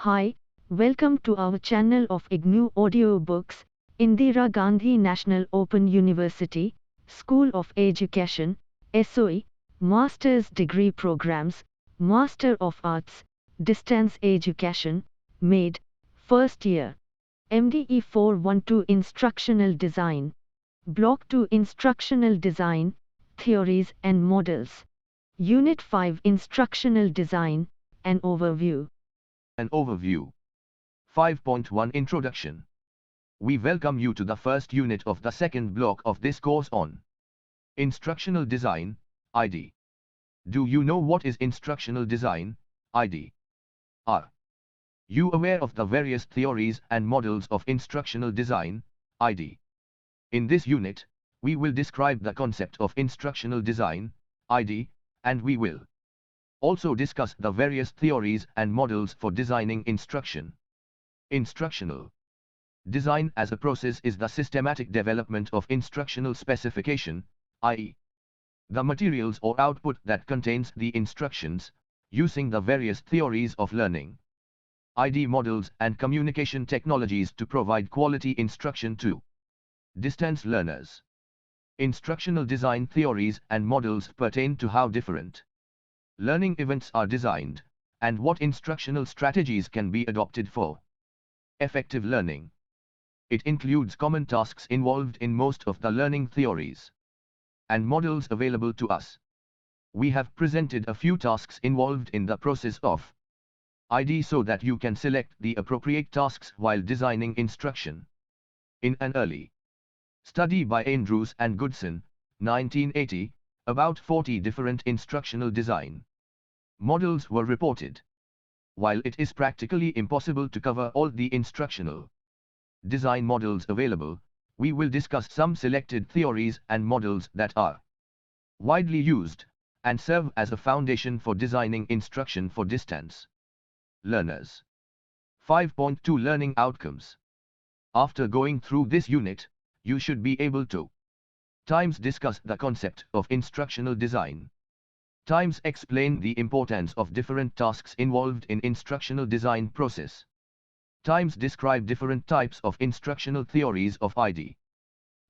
Hi, welcome to our channel of IGNOU audiobooks, Indira Gandhi National Open University, School of Education, SOE, Master's Degree Programs, Master of Arts, Distance Education, MADE, First Year, MDE-412 Instructional Design, Block-2 Instructional Design, Theories and Models, Unit-5 Instructional Design, an Overview. An overview. 5.1 Introduction. We welcome you to the first unit of the second block of this course on Instructional Design, ID. Do you know what is Instructional Design, ID? Are you aware of the various theories and models of Instructional Design, ID? In this unit, we will describe the concept of Instructional Design, ID, and we will also discuss the various theories and models for designing instruction. Instructional design as a process is the systematic development of instructional specification, i.e., the materials or output that contains the instructions, using the various theories of learning, ID models and communication technologies to provide quality instruction to distance learners. Instructional design theories and models pertain to how different learning events are designed, and what instructional strategies can be adopted for effective learning. It includes common tasks involved in most of the learning theories and models available to us. We have presented a few tasks involved in the process of ID so that you can select the appropriate tasks while designing instruction. In an early study by Andrews and Goodson, 1980, about 40 different instructional design models were reported. While it is practically impossible to cover all the instructional design models available, we will discuss some selected theories and models that are widely used and serve as a foundation for designing instruction for distance learners. 5.2 Learning Outcomes. After going through this unit, you should be able to times discuss the concept of instructional design, times explain the importance of different tasks involved in instructional design process, times describe different types of instructional theories of ID,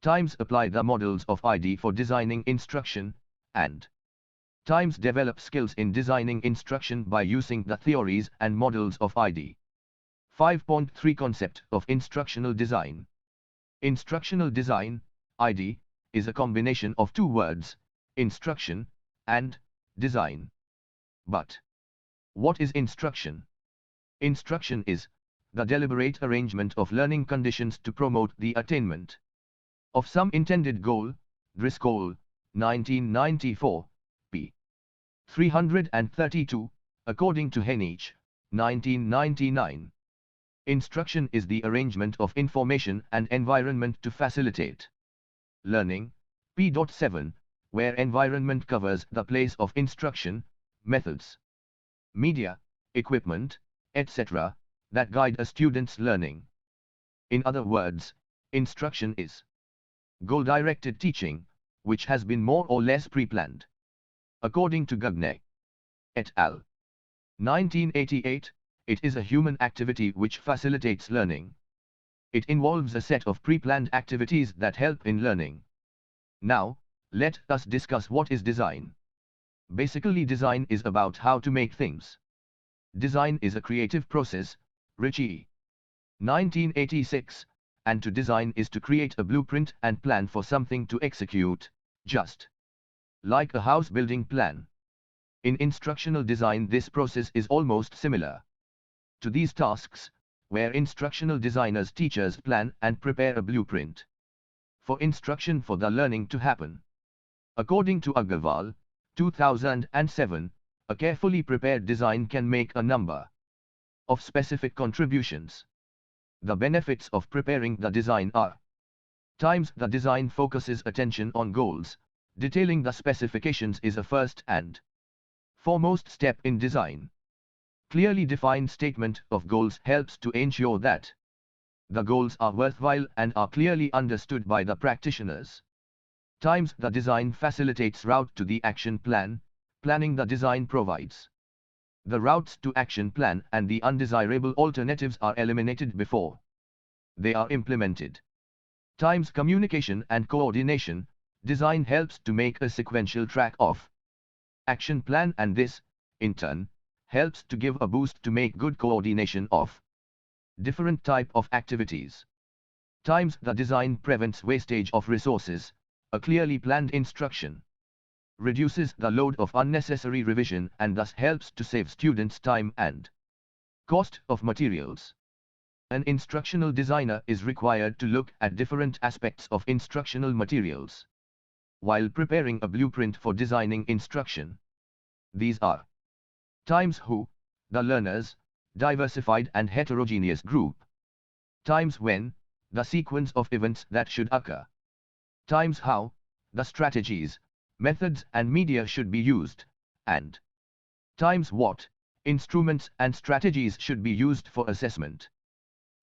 times apply the models of ID for designing instruction, and times develop skills in designing instruction by using the theories and models of ID. 5.3 Concept of instructional design. Instructional design, ID, is a combination of two words, instruction and design. But what is instruction? Instruction is the deliberate arrangement of learning conditions to promote the attainment of some intended goal. Driscoll, 1994, p. 332, according to Henich, 1999. Instruction is the arrangement of information and environment to facilitate learning. p.7, where environment covers the place of instruction, methods, media, equipment, etc., that guide a student's learning. In other words, instruction is goal-directed teaching, which has been more or less pre-planned. According to Gandhi et al. 1988, it is a human activity which facilitates learning. It involves a set of pre-planned activities that help in learning. Now, let us discuss what is design. Basically, design is about how to make things. Design is a creative process, Ritchie, 1986, and to design is to create a blueprint and plan for something to execute, just like a house building plan. In instructional design, this process is almost similar to these tasks, where instructional designers teachers plan and prepare a blueprint for instruction for the learning to happen. According to Agarwal, 2007, a carefully prepared design can make a number of specific contributions. The benefits of preparing the design are: times the design focuses attention on goals. Detailing the specifications is a first and foremost step in design. Clearly defined statement of goals helps to ensure that the goals are worthwhile and are clearly understood by the practitioners. Times the design facilitates route to the action plan. Planning the design provides The routes to action plan and the undesirable alternatives are eliminated before they are implemented. Times communication and coordination. Design helps to make a sequential track of action plan, and this, in turn, helps to give a boost to make good coordination of different type of activities. Times the design prevents wastage of resources. A clearly planned instruction reduces the load of unnecessary revision and thus helps to save students time and cost of materials. An instructional designer is required to look at different aspects of instructional materials while preparing a blueprint for designing instruction. These are times who, the learners, diversified and heterogeneous group. Times when, the sequence of events that should occur. Times how, the strategies, methods and media should be used, and times what instruments and strategies should be used for assessment.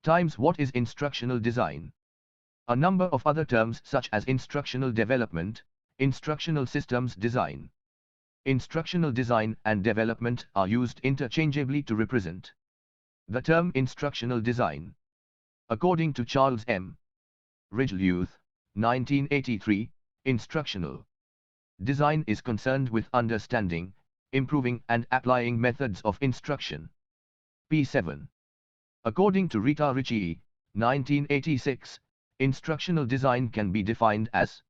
Times what is instructional design. A number of other terms such as instructional development, instructional systems design, instructional design and development are used interchangeably to represent the term instructional design. According to Charles M. Ridgelyouth, 1983, instructional design is concerned with understanding, improving and applying methods of instruction. P7. According to Rita Ricci, 1986, instructional design can be defined as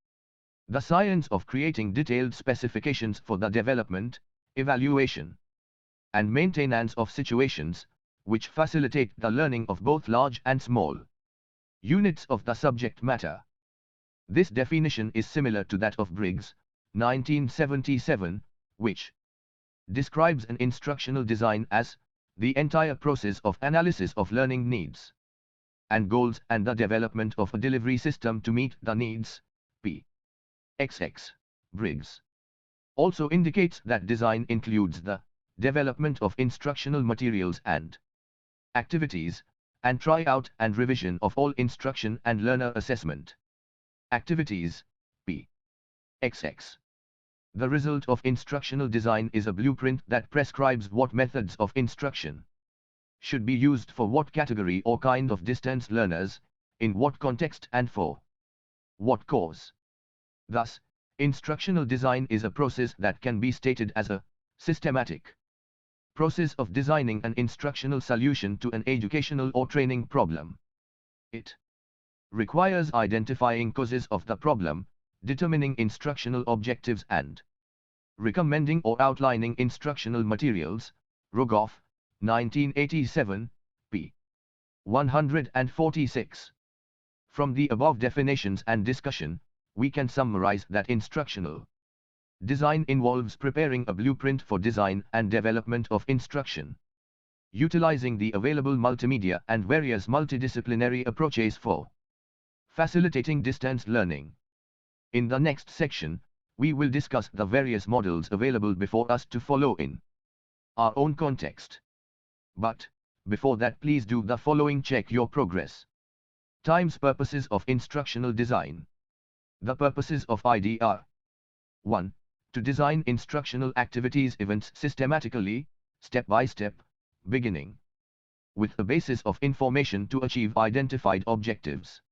the science of creating detailed specifications for the development, evaluation, and maintenance of situations, which facilitate the learning of both large and small units of the subject matter. This definition is similar to that of Briggs, 1977, which describes an instructional design as the entire process of analysis of learning needs and goals and the development of a delivery system to meet the needs. P. XX. Briggs also indicates that design includes the development of instructional materials and activities, and tryout and revision of all instruction and learner assessment activities. P. XX. The result of instructional design is a blueprint that prescribes what methods of instruction should be used for what category or kind of distance learners, in what context and for what cause. Thus, instructional design is a process that can be stated as a systematic process of designing an instructional solution to an educational or training problem. It requires identifying causes of the problem, determining instructional objectives and recommending or outlining instructional materials. Rogoff, 1987, p. 146. From the above definitions and discussion, we can summarize that instructional design involves preparing a blueprint for design and development of instruction, utilizing the available multimedia and various multidisciplinary approaches for facilitating distance learning. In the next section, we will discuss the various models available before us to follow in our own context. But, before that, please do the following: check your progress. Times purposes of instructional design. The purposes of ID are: 1. To design instructional activities events systematically, step by step, beginning with a basis of information to achieve identified objectives.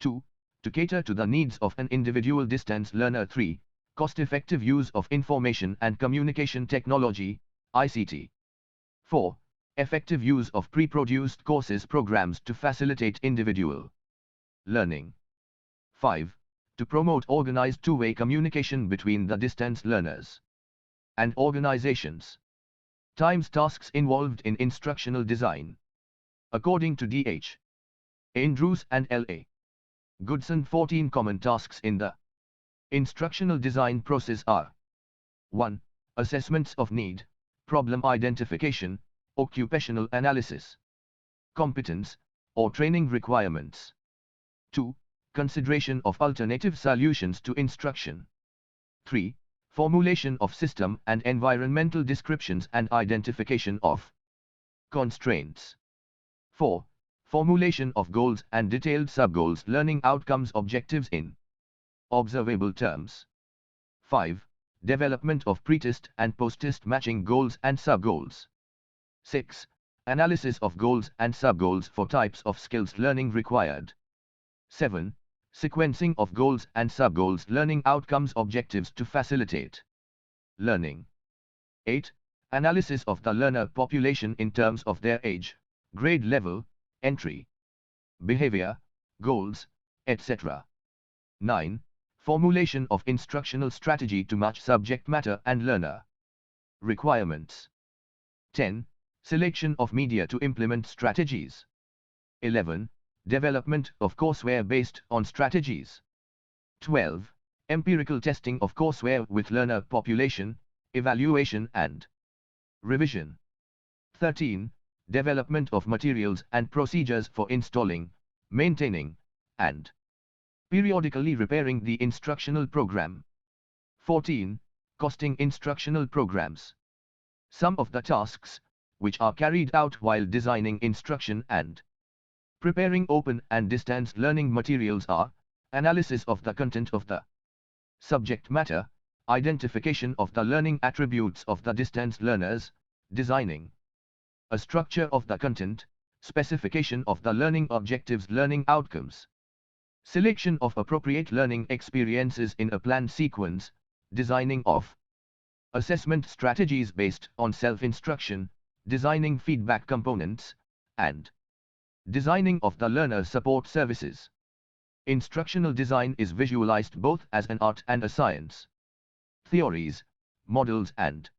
2. To cater to the needs of an individual distance learner. 3. Cost-effective use of information and communication technology, ICT. 4. Effective use of pre-produced courses programs to facilitate individual learning. 5. To promote organized two-way communication between the distance learners and organizations. Times tasks involved in instructional design. According to D.H. Andrews and L.A. Goodson, 14 common tasks in the instructional design process are: 1. Assessments of need, problem identification, occupational analysis, competence, or training requirements. 2. Consideration of alternative solutions to instruction. 3. Formulation of system and environmental descriptions and identification of constraints. 4. Formulation of goals and detailed sub-goals, learning outcomes, objectives in observable terms. 5. Development of pre-test and post-test matching goals and sub-goals. 6. Analysis of goals and sub-goals for types of skills learning required. 7. Sequencing of goals and sub-goals learning outcomes objectives to facilitate learning. 8. Analysis of the learner population in terms of their age, grade level, entry, behavior, goals, etc. 9. Formulation of instructional strategy to match subject matter and learner requirements. 10. Selection of media to implement strategies. 11. Development of courseware based on strategies. 12. Empirical testing of courseware with learner population, evaluation and revision. 13. Development of materials and procedures for installing, maintaining, and periodically repairing the instructional program. 14. Costing instructional programs. Some of the tasks, which are carried out while designing instruction and preparing open and distance learning materials are analysis of the content of the subject matter, identification of the learning attributes of the distance learners, designing a structure of the content, specification of the learning objectives, learning outcomes, selection of appropriate learning experiences in a planned sequence, designing of assessment strategies based on self-instruction, designing feedback components, and designing of the learner support services. Instructional design is visualized both as an art and a science. Theories, models and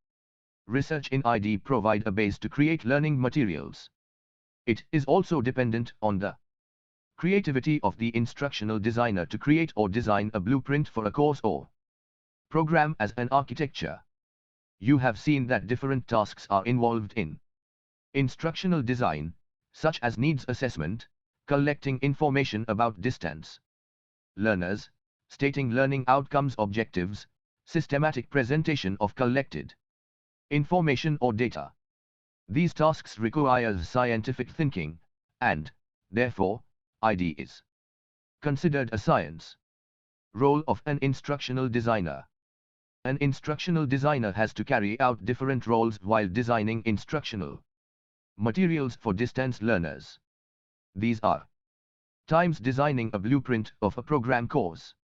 research in ID provide a base to create learning materials. It is also dependent on the creativity of the instructional designer to create or design a blueprint for a course or program as an architecture. You have seen that different tasks are involved in instructional design, such as needs assessment, collecting information about distance learners, stating learning outcomes objectives, systematic presentation of collected information or data. These tasks require scientific thinking, and, therefore, ID is considered a science. Role of an instructional designer. An instructional designer has to carry out different roles while designing instructional materials for distance learners. These are times designing a blueprint of a program course,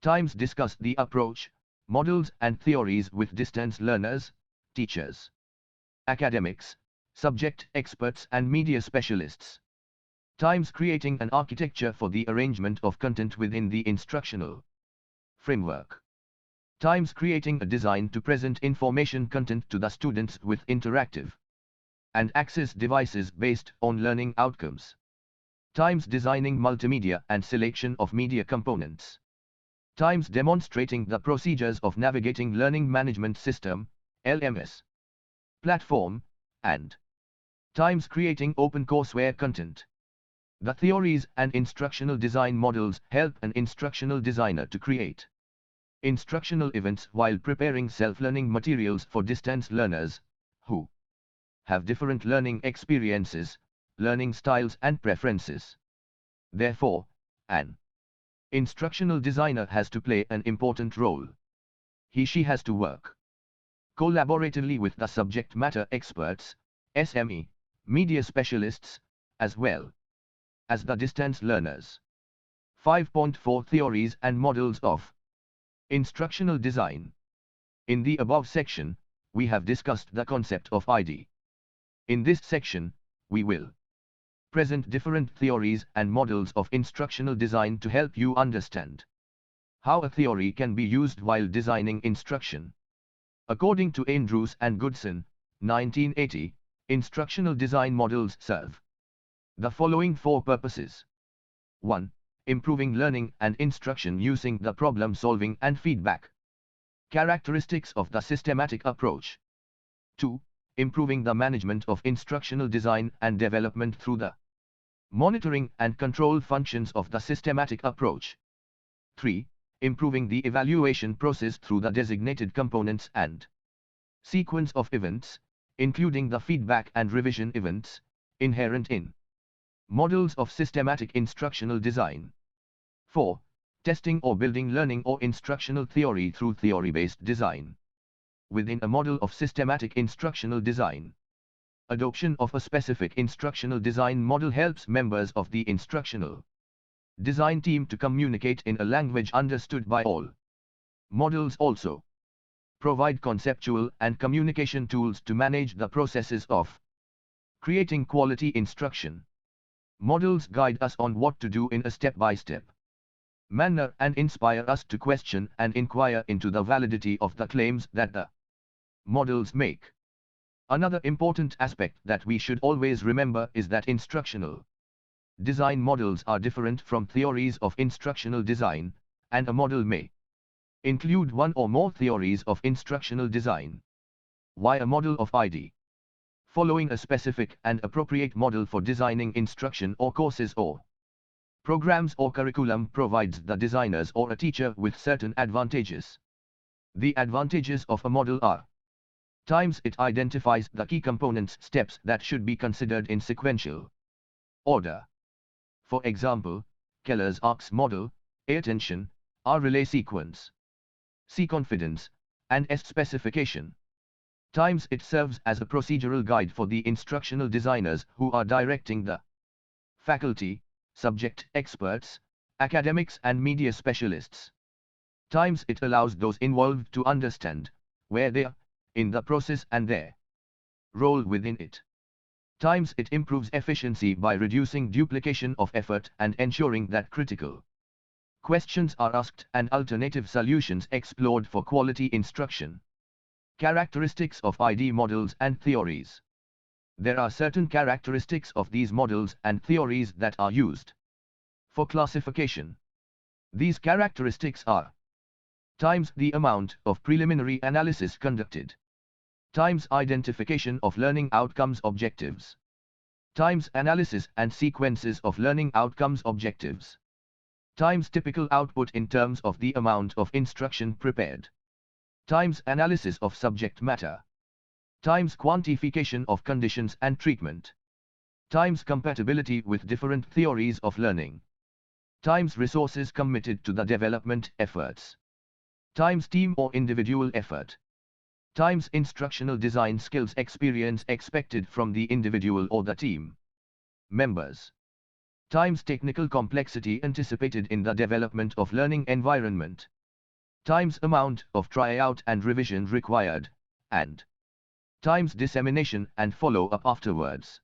times discuss the approach, models and theories with distance learners, teachers, academics, subject experts and media specialists, times creating an architecture for the arrangement of content within the instructional framework, times creating a design to present information content to the students with interactive and access devices based on learning outcomes, times designing multimedia and selection of media components, times demonstrating the procedures of navigating learning management system, LMS, platform, and times creating open courseware content. The theories and instructional design models help an instructional designer to create instructional events while preparing self-learning materials for distance learners, who have different learning experiences, learning styles and preferences. Therefore, an instructional designer has to play an important role. He/she has to work collaboratively with the subject matter experts, SME, media specialists, as well as the distance learners. 5.4 Theories and Models of Instructional Design. In the above section, we have discussed the concept of ID. In this section, we will present different theories and models of instructional design to help you understand how a theory can be used while designing instruction. According to Andrews and Goodson, 1980, instructional design models serve the following four purposes. 1. Improving learning and instruction using the problem-solving and feedback characteristics of the systematic approach. 2. Improving the management of instructional design and development through the monitoring and control functions of the systematic approach. 3. Improving the evaluation process through the designated components and sequence of events, including the feedback and revision events, inherent in models of systematic instructional design. 4. testing or building learning or instructional theory through theory-based design. Within a model of systematic instructional design, adoption of a specific instructional design model helps members of the instructional design team to communicate in a language understood by all. Models also provide conceptual and communication tools to manage the processes of creating quality instruction. Models guide us on what to do in a step-by-step manner and inspire us to question and inquire into the validity of the claims that the models make. Another important aspect that we should always remember is that instructional design models are different from theories of instructional design, and a model may include one or more theories of instructional design. Why a model of ID? Following a specific and appropriate model for designing instruction or courses or programs or curriculum provides the designers or a teacher with certain advantages. The advantages of a model are: times it identifies the key components steps that should be considered in sequential order. For example, Keller's ARCS model, A attention, R relay sequence, C confidence, and S specification. Times it serves as a procedural guide for the instructional designers who are directing the faculty, subject experts, academics and media specialists. Times it allows those involved to understand where they are in the process and their role within it. Times it improves efficiency by reducing duplication of effort and ensuring that critical questions are asked and alternative solutions explored for quality instruction. Characteristics of ID models and theories. There are certain characteristics of these models and theories that are used for classification. These characteristics are: times the amount of preliminary analysis conducted, times identification of learning outcomes objectives, times analysis and sequences of learning outcomes objectives, times typical output in terms of the amount of instruction prepared, times analysis of subject matter, times quantification of conditions and treatment, times compatibility with different theories of learning, times resources committed to the development efforts, times team or individual effort, times instructional design skills experience expected from the individual or the team members, times technical complexity anticipated in the development of learning environment, times amount of tryout and revision required, and times dissemination and follow-up afterwards.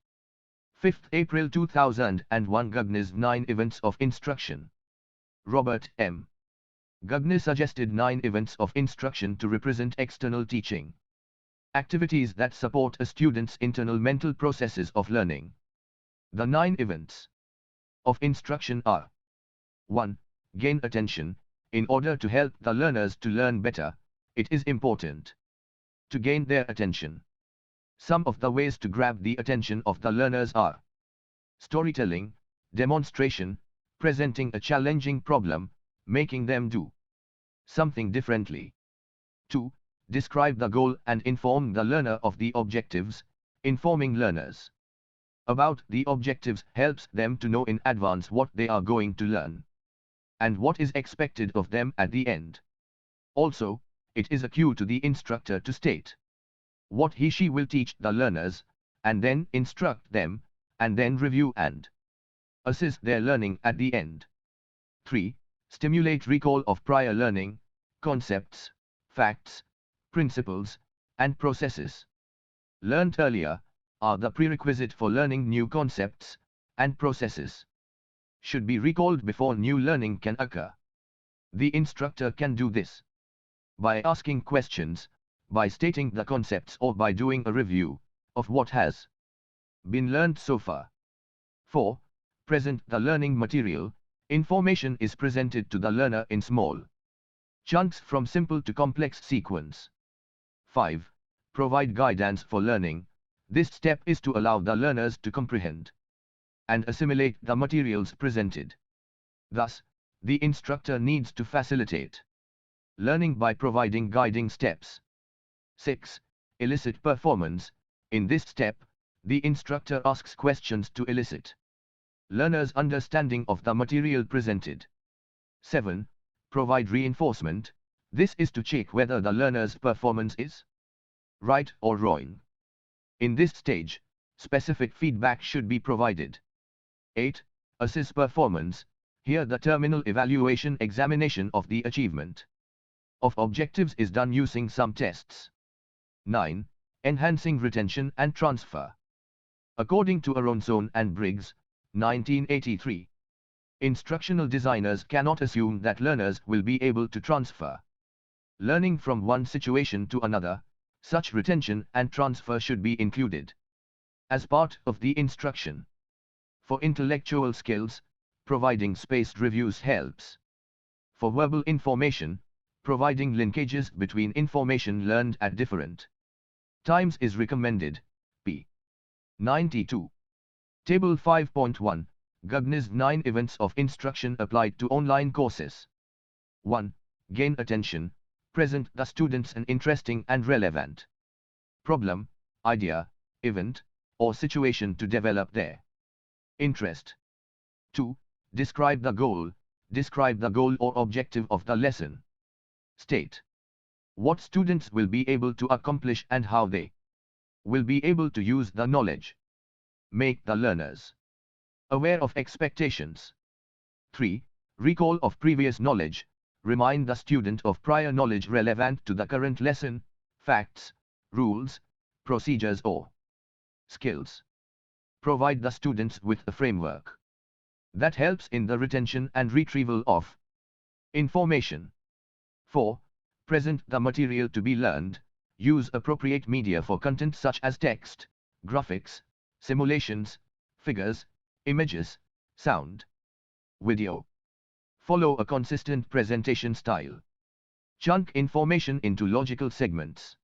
5th April 2001 Gagne's 9 events of instruction. Robert M. Gagne suggested 9 events of instruction to represent external teaching activities that support a student's internal mental processes of learning. The 9 events of instruction are: 1. Gain attention. In order to help the learners to learn better, it is important to gain their attention. Some of the ways to grab the attention of the learners are: storytelling, demonstration, presenting a challenging problem, making them do something differently. 2. Describe the goal and inform the learner of the objectives. Informing learners about the objectives helps them to know in advance what they are going to learn and what is expected of them at the end. Also, it is a cue to the instructor to state what he/she will teach the learners, and then instruct them, and then review and assist their learning at the end. 3. Stimulate recall of prior learning, concepts, facts, principles, and processes learned earlier are the prerequisite for learning new concepts and processes. Should be recalled before new learning can occur. The instructor can do this by asking questions, by stating the concepts, or by doing a review of what has been learned so far. 4. Present the learning material. Information is presented to the learner in small chunks from simple to complex sequence. 5. Provide guidance for learning. This step is to allow the learners to comprehend and assimilate the materials presented. Thus, the instructor needs to facilitate learning by providing guiding steps. 6. Elicit performance. In this step, the instructor asks questions to elicit learners' understanding of the material presented. 7. Provide reinforcement. This is to check whether the learner's performance is right or wrong. In this stage, specific feedback should be provided. 8. Assess performance. Here the terminal evaluation examination of the achievement of objectives is done using some tests. 9. Enhancing retention and transfer. According to Aronson and Briggs, 1983, instructional designers cannot assume that learners will be able to transfer learning from one situation to another. Such retention and transfer should be included as part of the instruction. For intellectual skills, providing spaced reviews helps. For verbal information, providing linkages between information learned at different times is recommended. p. 92. Table 5.1, Gandhi's 9 events of instruction applied to online courses. 1. Gain attention. Present the students an interesting and relevant problem, idea, event, or situation to develop their interest. 2. Describe the goal. Describe the goal or objective of the lesson. State what students will be able to accomplish and how they will be able to use the knowledge. Make the learners aware of expectations. 3. Recall of previous knowledge. Remind the student of prior knowledge relevant to the current lesson, facts, rules, procedures or skills. Provide the students with a framework that helps in the retention and retrieval of information. 4. Present the material to be learned. Use appropriate media for content such as text, graphics, simulations, figures, images, sound, video. Follow a consistent presentation style. Chunk information into logical segments.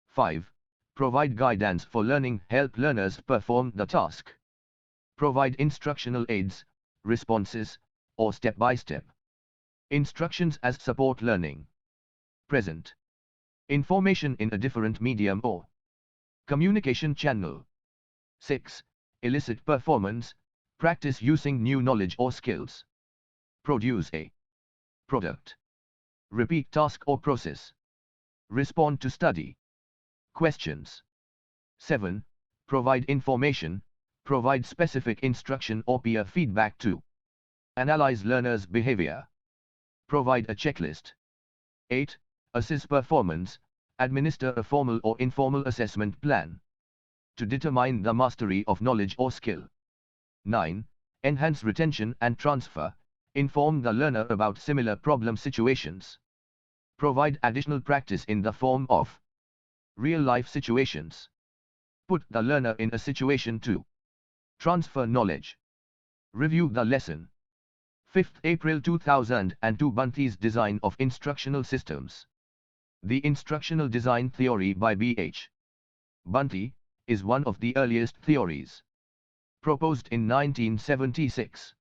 5. Provide guidance for learning. Help learners perform the task. Provide instructional aids, responses, or step-by-step instructions as support learning. Present information in a different medium or communication channel. 6. Elicit performance. Practice using new knowledge or skills. Produce a product. Repeat task or process. Respond to study questions. 7. Provide information. Provide specific instruction or peer feedback to analyze learners' behavior. Provide a checklist. 8. Assess performance. Administer a formal or informal assessment plan to determine the mastery of knowledge or skill. 9. Enhance retention and transfer. Inform the learner about similar problem situations. Provide additional practice in the form of real-life situations. Put the learner in a situation to transfer knowledge. Review the lesson. 5th April 2002 Bunty's Design of Instructional Systems. The instructional design theory by B.H. Bunty is one of the earliest theories proposed in 1976.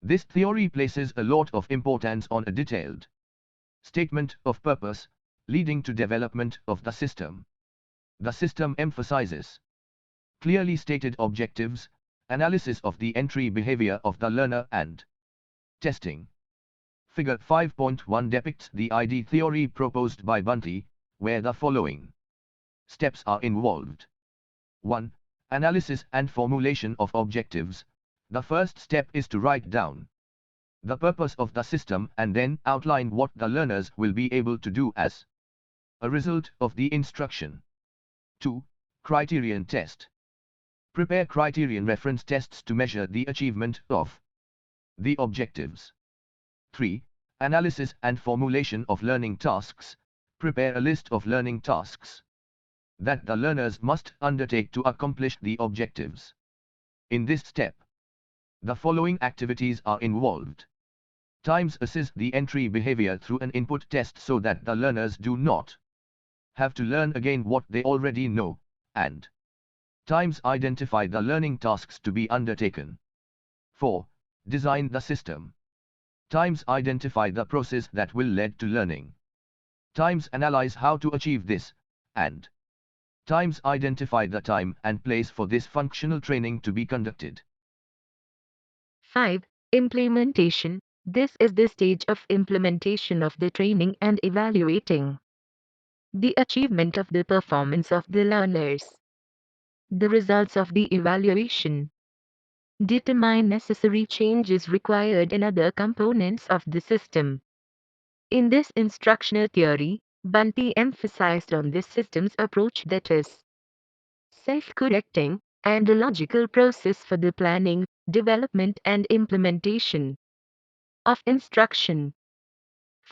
This theory places a lot of importance on a detailed statement of purpose, leading to development of the system. The system emphasizes clearly stated objectives, analysis of the entry behavior of the learner and testing. Figure 5.1 depicts the ID theory proposed by Bunty, where the following steps are involved. 1. Analysis and formulation of objectives. The first step is to write down the purpose of the system and then outline what the learners will be able to do as a result of the instruction. 2. Criterion test. Prepare criterion reference tests to measure the achievement of the objectives. 3. Analysis and formulation of learning tasks. Prepare a list of learning tasks that the learners must undertake to accomplish the objectives. In this step, the following activities are involved. Times assess the entry behavior through an input test so that the learners do not have to learn again what they already know, and times identify the learning tasks to be undertaken. 4. Design the system. Times identify the process that will lead to learning. Times analyze how to achieve this, and times identify the time and place for this functional training to be conducted. 5. Implementation. This is the stage of implementation of the training and evaluating the achievement of the performance of the learners. The results of the evaluation determine necessary changes required in other components of the system. In this instructional theory, Bunty emphasized on this system's approach, that is self-correcting and a logical process for the planning, development and implementation of instruction.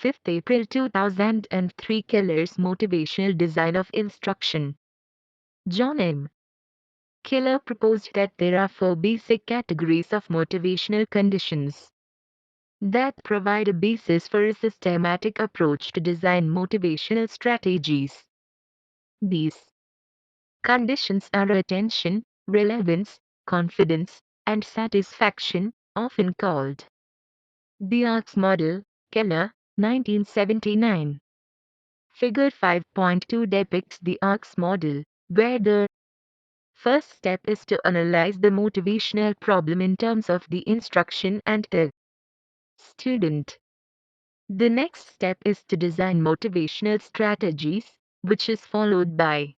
5th April 2003 Keller's Motivational Design of Instruction. John M. Keller proposed that there are 4 basic categories of motivational conditions that provide a basis for a systematic approach to design motivational strategies. These conditions are attention, relevance, confidence, and satisfaction, often called the ARCS model. Keller, 1979. Figure 5.2 depicts the ARCS model, where the first step is to analyze the motivational problem in terms of the instruction and the student. The next step is to design motivational strategies, which is followed by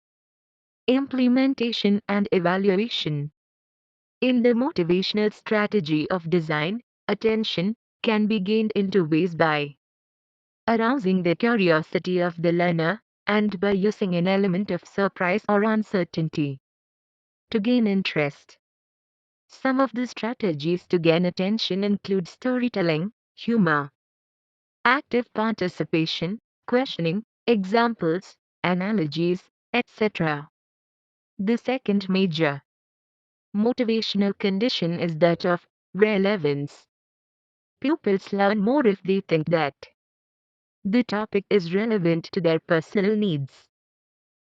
implementation and evaluation. In the motivational strategy of design, attention can be gained in 2 ways: by arousing the curiosity of the learner, and by using an element of surprise or uncertainty to gain interest. Some of the strategies to gain attention include storytelling, humor, active participation, questioning, examples, analogies, etc. The second major motivational condition is that of relevance. Pupils learn more if they think that the topic is relevant to their personal needs.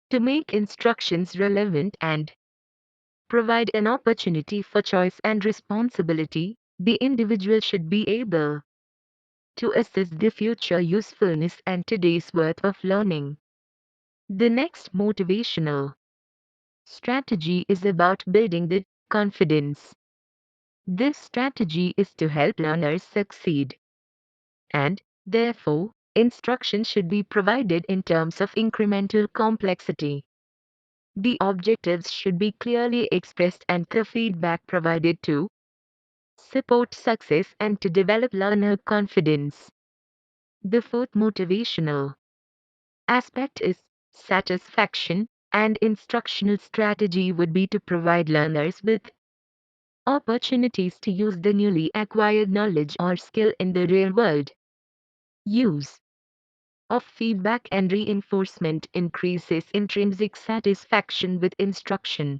To make instructions relevant and provide an opportunity for choice and responsibility, the individual should be able to assess the future usefulness and today's worth of learning. The next motivational strategy is about building the confidence. This strategy is to help learners succeed, and, therefore, instruction should be provided in terms of incremental complexity. The objectives should be clearly expressed and the feedback provided to support success and to develop learner confidence. The fourth motivational aspect is satisfaction, and instructional strategy would be to provide learners with opportunities to use the newly acquired knowledge or skill in the real world. Use of feedback and reinforcement increases intrinsic satisfaction with instruction.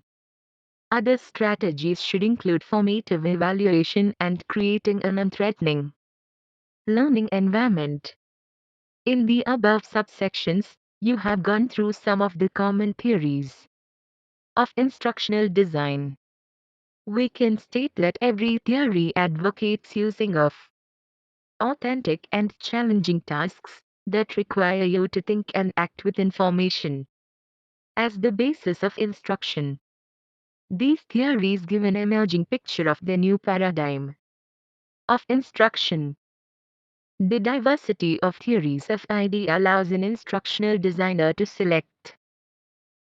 Other strategies should include formative evaluation and creating an unthreatening learning environment. In the above subsections, you have gone through some of the common theories of instructional design. We can state that every theory advocates using of authentic and challenging tasks that require you to think and act with information as the basis of instruction. These theories give an emerging picture of the new paradigm of instruction. The diversity of theories of ID allows an instructional designer to select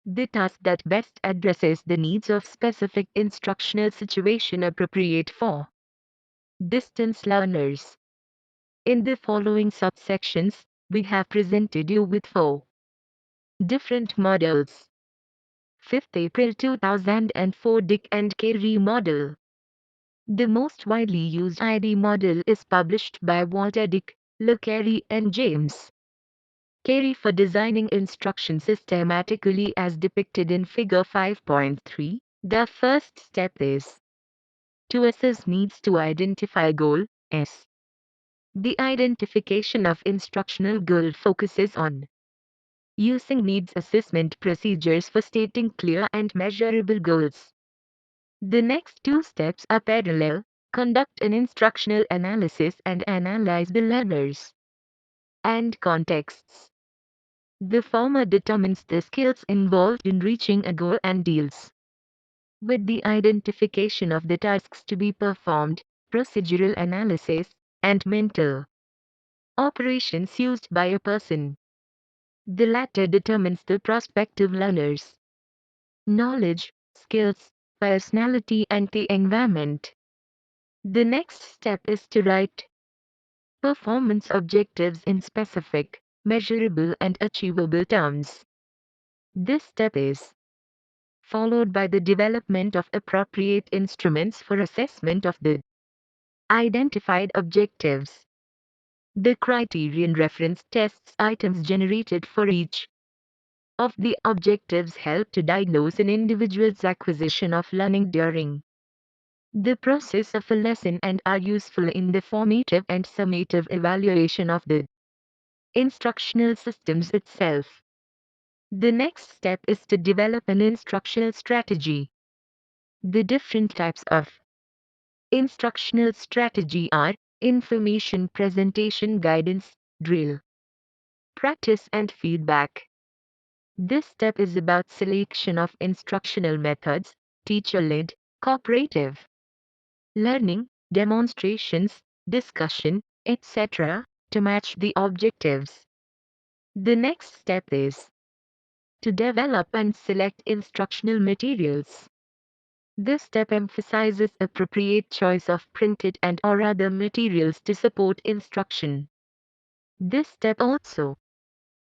the task that best addresses the needs of specific instructional situation appropriate for distance learners. In the following subsections, we have presented you with 4 different models. 5th April 2004 Dick and Carey model. The most widely used ID model is published by Walter Dick, Le Carey and James Carey for designing instruction systematically as depicted in Figure 5.3. The first step is to assess needs to identify goal, S. The identification of instructional goal focuses on using needs assessment procedures for stating clear and measurable goals. The next 2 steps are parallel: conduct an instructional analysis and analyze the learners and contexts. The former determines the skills involved in reaching a goal and deals with the identification of the tasks to be performed. Procedural analysis and mental operations used by a person. The latter determines the prospective learner's knowledge, skills, personality, and the environment. The next step is to write performance objectives in specific, measurable, and achievable terms. This step is followed by the development of appropriate instruments for assessment of the identified objectives. The criterion reference tests items generated for each of the objectives help to diagnose an individual's acquisition of learning during the process of a lesson and are useful in the formative and summative evaluation of the instructional systems itself. The next step is to develop an instructional strategy. The different types of instructional strategy are information presentation, guidance, drill, practice, and feedback. This step is about selection of instructional methods, teacher-led, cooperative learning, demonstrations, discussion, etc., to match the objectives. The next step is to develop and select instructional materials. This step emphasizes appropriate choice of printed and/or other materials to support instruction. This step also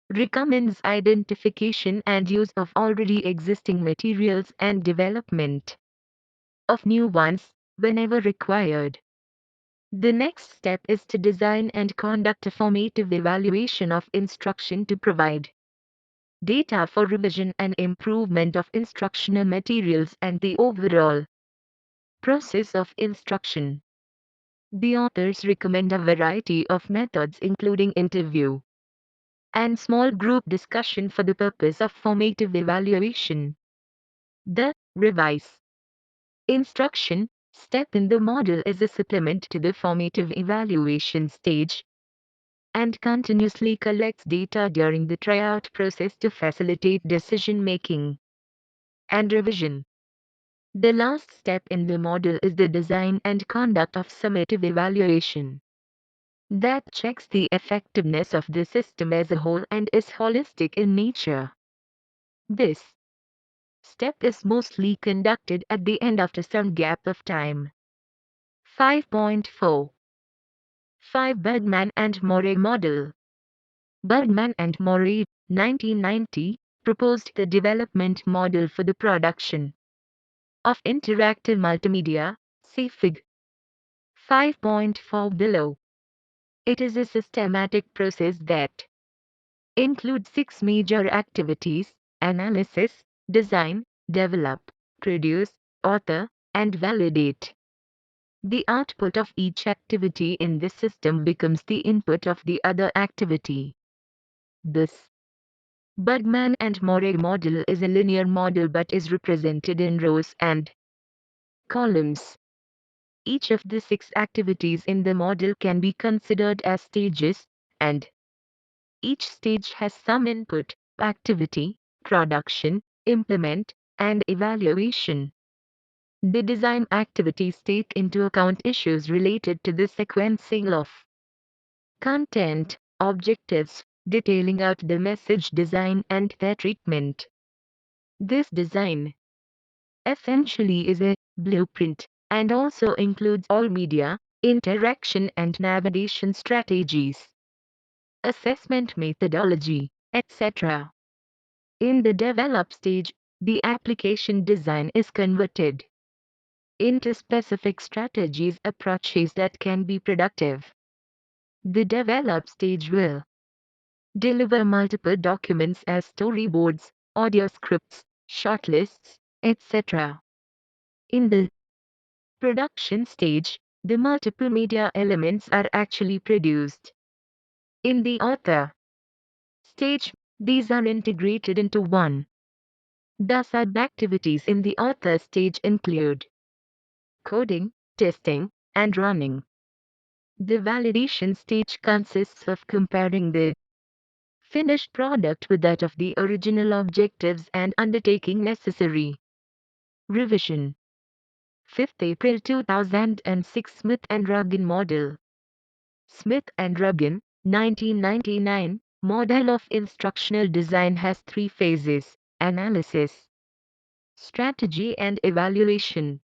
recommends identification and use of already existing materials and development of new ones whenever required. The next step is to design and conduct a formative evaluation of instruction to provide data for revision and improvement of instructional materials and the overall process of instruction. The authors recommend a variety of methods including interview and small group discussion for the purpose of formative evaluation. The revise instruction step in the model is a supplement to the formative evaluation stage and continuously collects data during the tryout process to facilitate decision making and revision. The last step in the model is the design and conduct of summative evaluation that checks the effectiveness of the system as a whole and is holistic in nature. This step is mostly conducted at the end after some gap of time. 5.4 5 Bergman and Morey Model. Bergman and Morey, 1990, proposed the development model for the production of interactive multimedia, see Fig. 5.4 below. It is a systematic process that includes 6 major activities: analysis, design, develop, produce, author, and validate. The output of each activity in this system becomes the input of the other activity. This Bergman and Morey model is a linear model but is represented in rows and columns. Each of the 6 activities in the model can be considered as stages, and each stage has some input: activity, production, implement, and evaluation. The design activities take into account issues related to the sequencing of content, objectives, detailing out the message design and their treatment. This design essentially is a blueprint and also includes all media, interaction and navigation strategies, assessment methodology, etc. In the develop stage, the application design is converted into specific strategies approaches that can be productive. The develop stage will deliver multiple documents as storyboards, audio scripts, shortlists, etc. In the production stage, the multiple media elements are actually produced. In the author stage, these are integrated into one. The sub-activities in the author stage include coding, testing, and running. The validation stage consists of comparing the finished product with that of the original objectives and undertaking necessary revision. 5th April 2006 Smith and Ruggin Model. Smith and Rubin, 1999, model of instructional design has three phases: analysis, strategy and evaluation.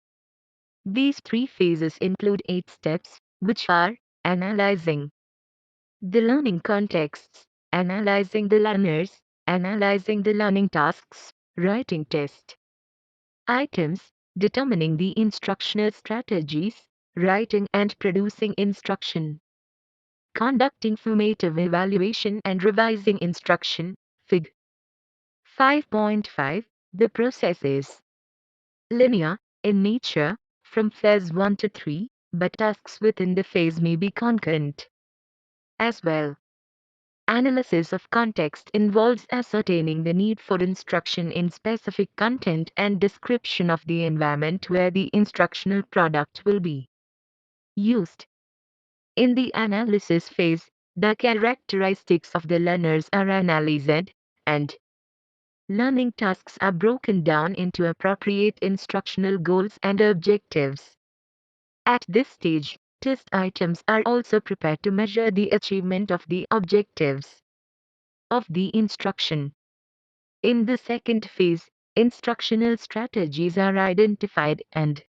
These three phases include 8 steps, which are analyzing the learning contexts, analyzing the learners, analyzing the learning tasks, writing test items, determining the instructional strategies, writing and producing instruction, conducting formative evaluation and revising instruction. Fig. 5.5. The process is linear in nature from phase 1 to 3, but tasks within the phase may be concurrent as well. Analysis of context involves ascertaining the need for instruction in specific content and description of the environment where the instructional product will be used. In the analysis phase, the characteristics of the learners are analyzed, and learning tasks are broken down into appropriate instructional goals and objectives. At this stage, test items are also prepared to measure the achievement of the objectives of the instruction. In the second phase, instructional strategies are identified and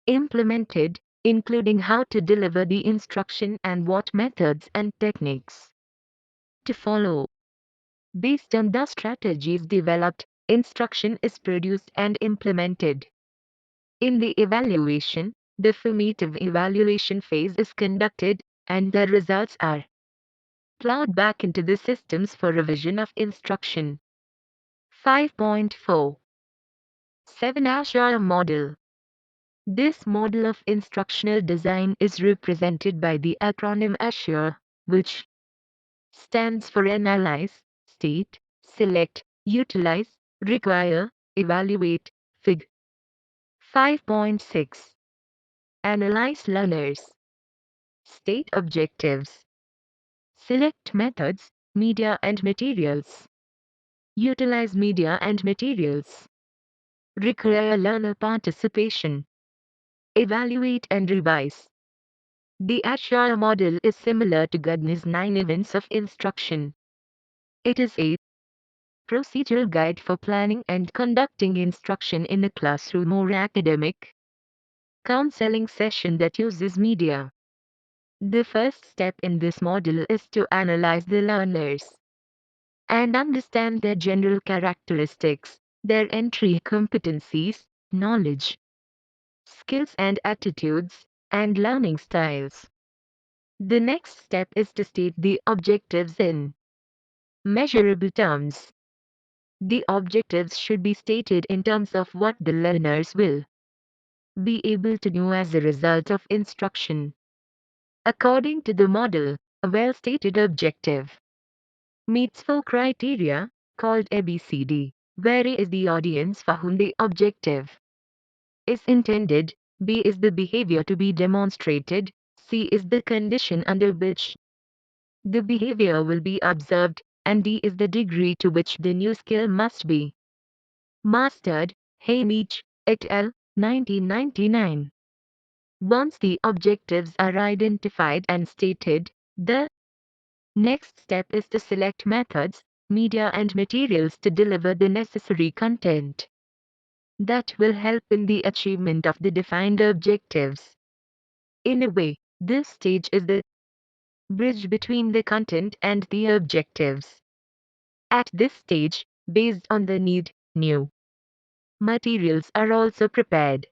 implemented, including how to deliver the instruction and what methods and techniques to follow. Based on the strategies developed, instruction is produced and implemented. In the evaluation, the formative evaluation phase is conducted, and the results are plowed back into the systems for revision of instruction. 5.4. 7 Azure Model. This model of instructional design is represented by the acronym ASSURE, which stands for Analyze, State, Select, Utilize, Require, Evaluate. Fig. 5.6. Analyze learners. State objectives. Select methods, media and materials. Utilize media and materials. Require learner participation. Evaluate and revise. The Azure model is similar to Gandhi's 9 events of instruction. It is a procedural guide for planning and conducting instruction in a classroom or academic counseling session that uses media. The first step in this model is to analyze the learners and understand their general characteristics, their entry competencies, knowledge, skills and attitudes, and learning styles. The next step is to state the objectives in measurable terms. The objectives should be stated in terms of what the learners will be able to do as a result of instruction. According to the model, a well-stated objective meets 4 criteria, called ABCD. Where A is the audience for whom the objective is intended, B is the behavior to be demonstrated, C is the condition under which the behavior will be observed, and D is the degree to which the new skill must be mastered. Hamish, et al., 1999. Once the objectives are identified and stated, the next step is to select methods, media and materials to deliver the necessary content that will help in the achievement of the defined objectives. In a way, this stage is the bridge between the content and the objectives. At this stage, based on the need, new materials are also prepared.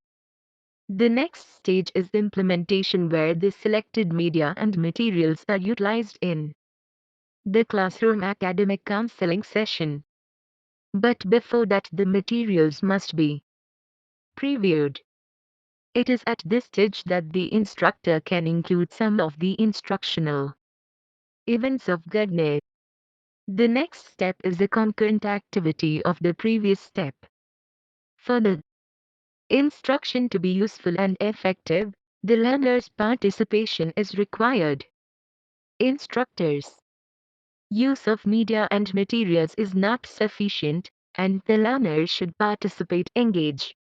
The next stage is the implementation, where the selected media and materials are utilized in the classroom academic counseling session. But before that, the materials must be previewed. It is at this stage that the instructor can include some of the instructional events of Gandhi. The next step is the concurrent activity of the previous step. For the instruction to be useful and effective, the learner's participation is required. Instructors' use of media and materials is not sufficient, and the learner should participate, engage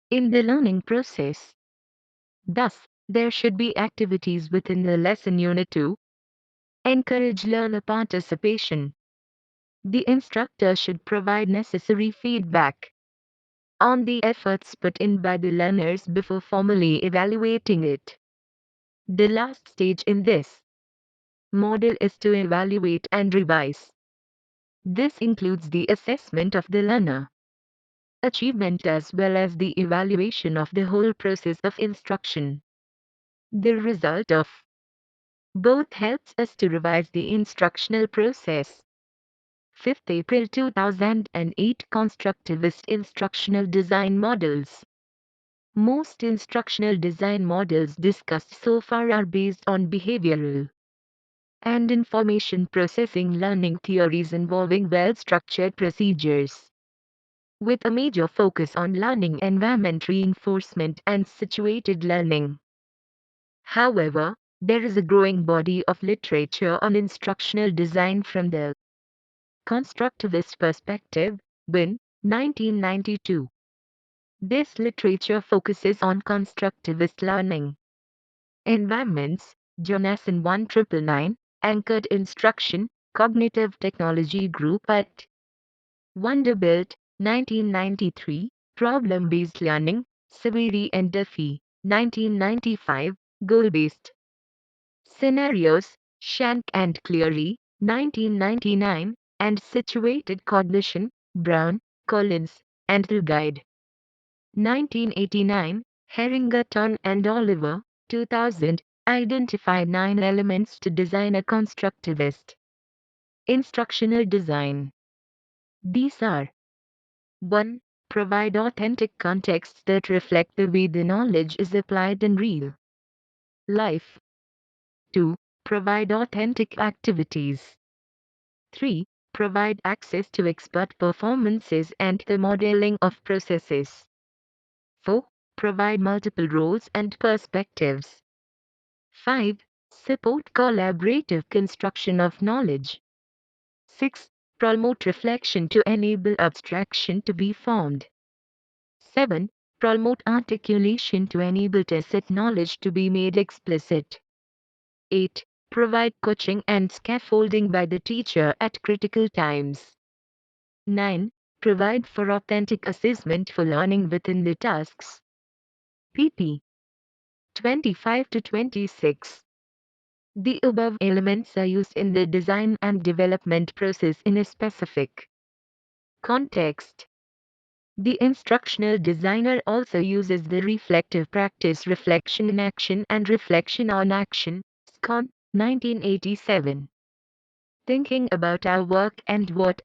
in the learning process. Thus, There should be activities within the lesson unit to encourage learner participation. The instructor should provide necessary feedback on the efforts put in by the learners before formally evaluating it. The last stage in this model is to evaluate and revise. This includes the assessment of the learner achievement as well as the evaluation of the whole process of instruction. The result of both helps us to revise the instructional process. 5th April 2008 Constructivist Instructional Design Models. Most instructional design models discussed so far are based on behavioral and information processing learning theories involving well-structured procedures, with a major focus on learning environment reinforcement and situated learning. However, there is a growing body of literature on instructional design from the constructivist perspective, Wynne, 1992. This literature focuses on constructivist learning environments, Jonassen 1999, Anchored Instruction, Cognitive Technology Group at Vanderbilt, 1993, Problem-Based Learning, Severi and Duffy, 1995, Goal-Based Scenarios, Shank and Cleary, 1999, and Situated Cognition, Brown, Collins, and the Guide, 1989, Herringerton and Oliver, 2000, identify 9 elements to design a constructivist instructional design. These are 1. Provide authentic contexts that reflect the way the knowledge is applied in real life. 2. Provide authentic activities. 3. Provide access to expert performances and the modeling of processes. 4. Provide multiple roles and perspectives. 5. Support collaborative construction of knowledge. 6. Promote reflection to enable abstraction to be formed. 7. Promote articulation to enable tacit knowledge to be made explicit. 8. Provide coaching and scaffolding by the teacher at critical times. 9. Provide for authentic assessment for learning within the tasks. pp. 25 to 26. The above elements are used in the design and development process in a specific context. The instructional designer also uses the reflective practice reflection in action and reflection on action, SCON, 1987. Thinking about our work and what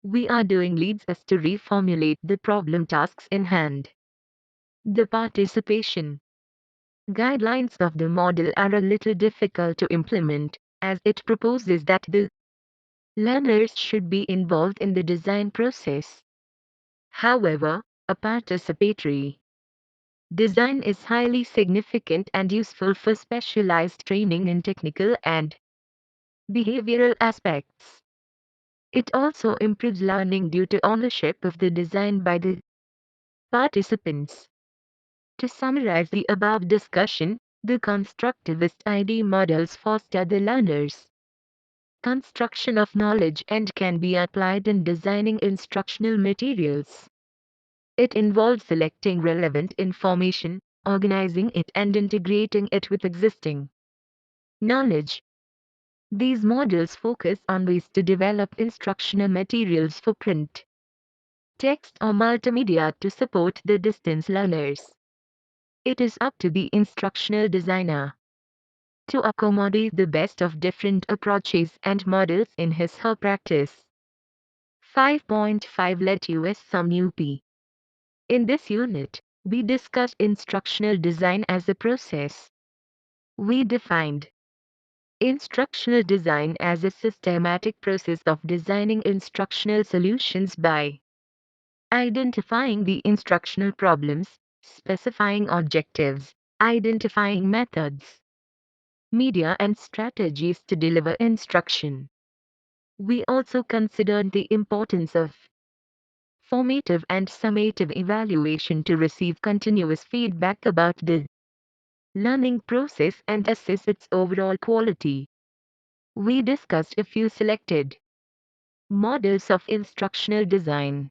we are doing leads us to reformulate the problem tasks in hand. The participation guidelines of the model are a little difficult to implement, as it proposes that the learners should be involved in the design process. However, a participatory design is highly significant and useful for specialized training in technical and behavioral aspects. It also improves learning due to ownership of the design by the participants. To summarize the above discussion, the constructivist ID models foster the learner's construction of knowledge and can be applied in designing instructional materials. It involves selecting relevant information, organizing it and integrating it with existing knowledge. These models focus on ways to develop instructional materials for print, text or multimedia to support the distance learners. It is up to the instructional designer to accommodate the best of different approaches and models in his/her practice. 5.5 Let us some UP. In this unit, we discussed instructional design as a process. We defined instructional design as a systematic process of designing instructional solutions by identifying the instructional problems, specifying objectives, identifying methods, media and strategies to deliver instruction. We also considered the importance of formative and summative evaluation to receive continuous feedback about the learning process and assess its overall quality. We discussed a few selected models of instructional design.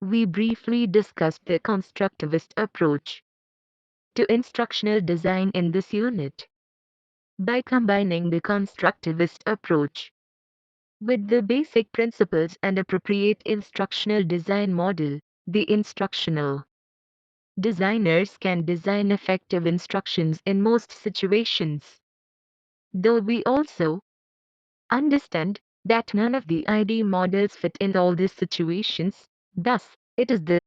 We briefly discussed the constructivist approach to instructional design in this unit. By combining the constructivist approach with the basic principles and appropriate instructional design model, the instructional designers can design effective instructions in most situations. Though we also understand that none of the ID models fit in all these situations, thus, it is the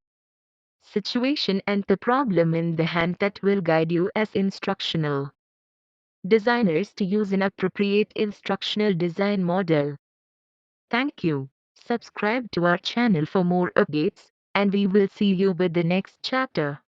situation and the problem in the hand that will guide you as instructional designers to use an appropriate instructional design model. Thank you. Subscribe to our channel for more updates, and we will see you with the next chapter.